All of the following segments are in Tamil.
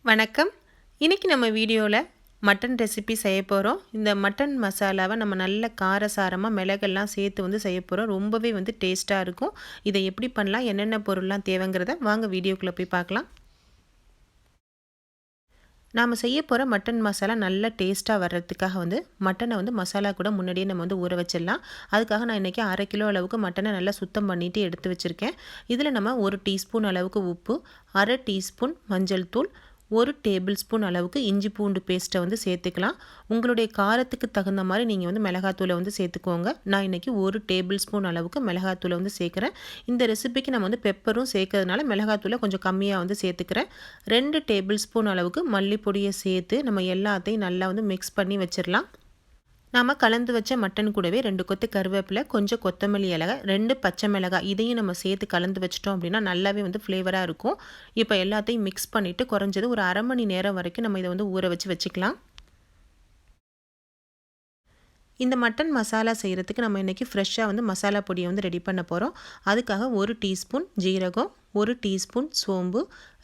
வணக்கம். இன்னைக்கு நம்ம வீடியோவில் மட்டன் ரெசிபி செய்ய போகிறோம். இந்த மட்டன் மசாலாவை நம்ம நல்ல காரசாரமாக மிளகெல்லாம் சேர்த்து செய்ய போகிறோம். ரொம்பவே டேஸ்ட்டாக இருக்கும். இதை எப்படி பண்ணலாம், என்னென்ன பொருள்லாம் தேவைங்கிறத வாங்க வீடியோக்குள்ளே போய் பார்க்கலாம். நாம் செய்ய போகிற மட்டன் மசாலா நல்ல டேஸ்ட்டாக வர்றதுக்காக மட்டனை மசாலா கூட முன்னாடியே நம்ம ஊற வச்சிடலாம். அதுக்காக நான் இன்றைக்கி 1/2 கிலோ அளவுக்கு மட்டனை நல்லா சுத்தம் பண்ணிவிட்டு எடுத்து வச்சுருக்கேன். இதில் நம்ம 1 டீஸ்பூன் அளவுக்கு உப்பு, 1/2 டீஸ்பூன் மஞ்சள் தூள், 1 டேபிள் ஸ்பூன் அளவுக்கு இஞ்சி பூண்டு பேஸ்ட்டை சேர்த்துக்கலாம். உங்களுடைய காரத்துக்கு தகுந்த மாதிரி நீங்கள் மிளகாத்தூளை சேர்த்துக்கோங்க. நான் இன்றைக்கி 1 டேபிள் ஸ்பூன் அளவுக்கு மிளகாத்தூளை சேர்க்குறேன். இந்த ரெசிபிக்கு நம்ம பெப்பரும் சேர்க்கறதுனால மிளகாத்தூளை கொஞ்சம் கம்மியாக சேர்த்துக்கிறேன். 2 டேபிள் ஸ்பூன் அளவுக்கு மல்லிப்பொடியை சேர்த்து நம்ம எல்லாத்தையும் நல்லா மிக்ஸ் பண்ணி வச்சிடலாம். நாம் கலந்து வச்ச மட்டன் கூடவே 2 கொத்து கருவேப்பிலை, கொஞ்சம் கொத்தமல்லி இலை, 2 பச்சை மிளகாய் இதையும் நம்ம சேர்த்து கலந்து வச்சிட்டோம் அப்படின்னா நல்லாவே ஃப்ளேவராக இருக்கும். இப்போ எல்லாத்தையும் மிக்ஸ் பண்ணிவிட்டு குறைஞ்சது ஒரு 1/2 மணி நேரம் வரைக்கும் நம்ம இதை ஊற வச்சுக்கலாம். இந்த மட்டன் மசாலா செய்கிறதுக்கு நம்ம இன்றைக்கி ஃப்ரெஷ்ஷாக மசாலா பொடியை ரெடி பண்ண போகிறோம். அதுக்காக 1 டீஸ்பூன் ஜீரகம், 1 டீஸ்பூன் சோம்பு,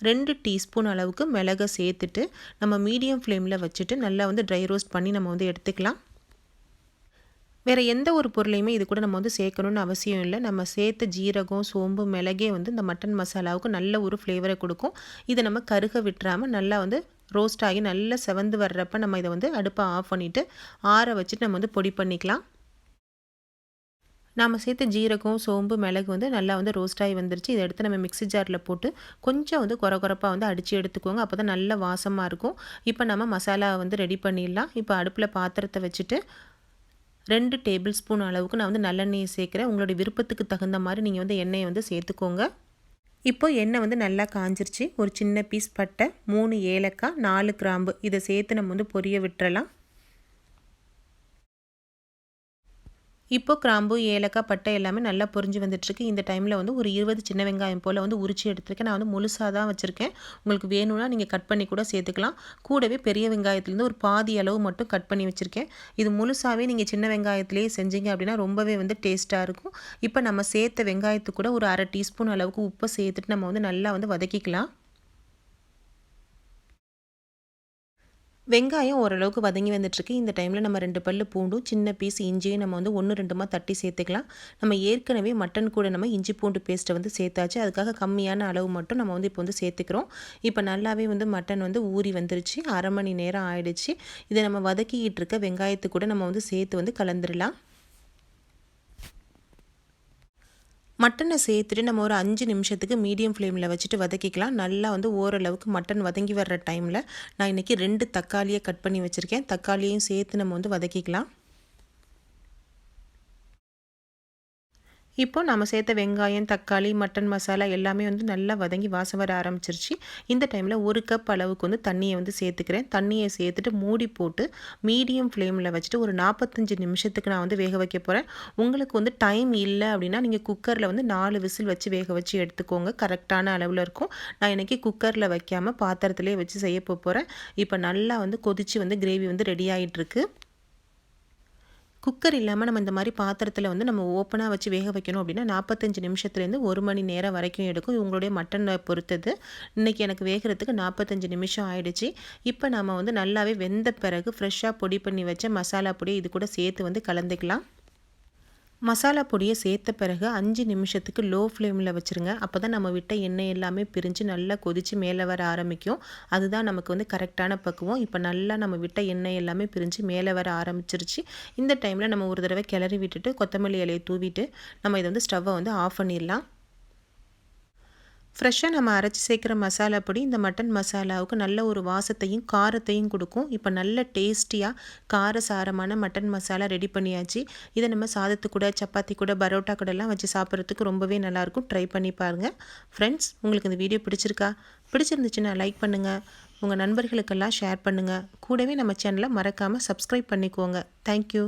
2 டீஸ்பூன் அளவுக்கு மிளகை சேர்த்துட்டு நம்ம மீடியம் ஃப்ளேமில் வச்சுட்டு நல்லா ட்ரை ரோஸ்ட் பண்ணி நம்ம எடுத்துக்கலாம். வேறு எந்த ஒரு பொருளையுமே இது கூட நம்ம சேர்க்கணுன்னு அவசியம் இல்லை. நம்ம சேர்த்த ஜீரகம், சோம்பு, மிளகே இந்த மட்டன் மசாலாவுக்கு நல்ல ஒரு ஃப்ளேவரை கொடுக்கும். இதை நம்ம கருக விட்டுறாமல் நல்லா ரோஸ்ட் ஆகி நல்லா செவந்து வர்றப்ப நம்ம இதை அடுப்பை ஆஃப் பண்ணிவிட்டு ஆற வச்சுட்டு நம்ம பொடி பண்ணிக்கலாம். நாம் சேர்த்த ஜீரகம், சோம்பு, மிளகு நல்லா ரோஸ்ட் ஆகி வந்துருச்சு. இதை எடுத்து நம்ம மிக்ஸி ஜாரில் போட்டு கொஞ்சம் கொரகொரப்பாக அடித்து எடுத்துக்கோங்க. அப்போ தான் நல்ல வாசமாக இருக்கும். இப்போ நம்ம மசாலா ரெடி பண்ணிடலாம். இப்போ அடுப்பில் பாத்திரத்தை வச்சுட்டு 2 டேபிள் ஸ்பூன் அளவுக்கு நான் நல்லெண்ணெயை சேர்க்குறேன். உங்களுடைய விருப்பத்துக்கு தகுந்த மாதிரி நீங்கள் எண்ணெயை சேர்த்துக்கோங்க. இப்போ எண்ணெய் நல்லா காஞ்சிருச்சு. ஒரு சின்ன பீஸ் பட்டை, 3 ஏலக்காய், 4 கிராம்பு இதை சேர்த்து நம்ம பொரிய விட்டுறலாம். இப்போ கிராம்பு, ஏலக்காய், பட்டை எல்லாமே நல்லா பொரிஞ்சு வந்துட்டுருக்கு. இந்த டைமில் ஒரு 20 சின்ன வெங்காயம் போல் உரிச்சு எடுத்துருக்கேன். நான் முழுசாக தான் வச்சுருக்கேன். உங்களுக்கு வேணும்னா நீங்கள் கட் பண்ணி கூட சேர்த்துக்கலாம். கூடவே பெரிய வெங்காயத்துலேருந்து ஒரு பாதி அளவு மட்டும் கட் பண்ணி வச்சுருக்கேன். இது முழுசாகவே நீங்கள் சின்ன வெங்காயத்துலேயே செஞ்சீங்க அப்படின்னா ரொம்பவே டேஸ்ட்டாக இருக்கும். இப்போ நம்ம சேர்த்த வெங்காயத்துக்கு கூட ஒரு 1/2 டீஸ்பூன் அளவுக்கு உப்பை சேர்த்துட்டு நம்ம நல்லா வதக்கிக்கலாம். வெங்காயம் ஓரளவுக்கு வதங்கி வந்துட்டுருக்கு. இந்த டைமில் நம்ம 2 பல்லு பூண்டும், சின்ன பீஸ் இஞ்சியும் நம்ம 1, 2மா தட்டி சேர்த்துக்கலாம். நம்ம ஏற்கனவே மட்டன் கூட நம்ம இஞ்சி பூண்டு பேஸ்ட்டை சேர்த்தாச்சு. அதுக்காக கம்மியான அளவு மட்டும் நம்ம இப்போ சேர்த்துக்கிறோம். இப்போ நல்லாவே மட்டன் ஊறி வந்துருச்சு. 1/2 மணி நேரம் ஆயிடுச்சு. இதை நம்ம வதக்கிக்கிட்டு இருக்க வெங்காயத்து கூட நம்ம சேர்த்து கலந்துடலாம். மட்டனை சேர்த்துட்டு நம்ம ஒரு 5 நிமிஷத்துக்கு மீடியம் ஃப்ளேமில் வச்சுட்டு வதக்கிக்கலாம். நல்லா ஓரளவுக்கு மட்டன் வதங்கி வர்ற டைமில் நான் இன்றைக்கி 2 தக்காளியை கட் பண்ணி வச்சுருக்கேன். தக்காளியையும் சேர்த்து நம்ம வதக்கிக்கலாம். இப்போ நம்ம சேர்த்த வெங்காயம், தக்காளி, மட்டன் மசாலா எல்லாமே நல்லா வதங்கி வாசம் வர ஆரம்பிச்சிருச்சு. இந்த டைமில் 1 கப் அளவுக்கு தண்ணியை சேர்த்துக்கிறேன். தண்ணியை சேர்த்துட்டு மூடி போட்டு மீடியம் ஃப்ளேமில் வச்சுட்டு ஒரு 45 நிமிஷத்துக்கு நான் வேக வைக்க போகிறேன். உங்களுக்கு டைம் இல்லை அப்படின்னா நீங்கள் குக்கரில் 4 விசில் வச்சு வேக வச்சு எடுத்துக்கோங்க. கரெக்டான அளவில் இருக்கும். நான் இன்றைக்கி குக்கரில் வைக்காமல் பாத்திரத்திலே வச்சு செய்ய போகிறேன். இப்போ நல்லா கொதித்து கிரேவி ரெடி ஆகிட்டுருக்கு. குக்கர் இல்லாமல் நம்ம இந்த மாதிரி பாத்திரத்தில் நம்ம ஓப்பனாக வச்சு வேக வைக்கணும் அப்படின்னா 45 நிமிஷத்துலேருந்து 1 மணி நேரம் வரைக்கும் எடுக்கும். உங்களுடைய மட்டனை பொறுத்தது. இன்றைக்கி எனக்கு வேகிறதுக்கு 45 நிமிஷம் ஆயிடுச்சு. இப்போ நம்ம நல்லாவே வெந்த பிறகு ஃப்ரெஷ்ஷாக பொடி பண்ணி வச்ச மசாலா பொடியை இது கூட சேர்த்து கலந்துக்கலாம். மசாலா பொடியை சேர்த்த பிறகு 5 நிமிஷத்துக்கு லோ ஃப்ளேமில் வச்சுருங்க. அப்போ தான் நம்ம விட்ட எண்ணெய் எல்லாமே பிரிஞ்சு நல்லா கொதித்து மேலே வர ஆரம்பிக்கும். அதுதான் நமக்கு கரெக்டான பக்குவம். இப்போ நல்லா நம்ம விட்ட எண்ணெய் எல்லாமே பிரிஞ்சு மேலே வர ஆரம்பிச்சிருச்சு. இந்த டைமில் நம்ம ஒரு தடவை கிளறி விட்டுட்டு கொத்தமல்லி இலையை தூவிட்டு நம்ம இதை ஸ்டவ்வை ஆஃப் பண்ணிடலாம். ஃப்ரெஷ்ஷாக நம்ம அரைச்சி சேர்க்குற மசாலா பொடி இந்த மட்டன் மசாலாவுக்கு நல்ல ஒரு வாசத்தையும் காரத்தையும் கொடுக்கும். இப்போ நல்ல டேஸ்டியாக காரசாரமான மட்டன் மசாலா ரெடி பண்ணியாச்சு. இதை நம்ம சாதத்து கூட, சப்பாத்தி கூட, பரோட்டா கூடலாம் வச்சு சாப்பிட்றதுக்கு ரொம்பவே நல்லாயிருக்கும். ட்ரை பண்ணி பாருங்கள். ஃப்ரெண்ட்ஸ், உங்களுக்கு இந்த வீடியோ பிடிச்சிருந்துச்சுன்னா லைக் பண்ணுங்கள். உங்கள் நண்பர்களுக்கெல்லாம் ஷேர் பண்ணுங்கள். கூடவே நம்ம சேனலை மறக்காமல் சப்ஸ்கிரைப் பண்ணிக்கோங்க. தேங்க்யூ.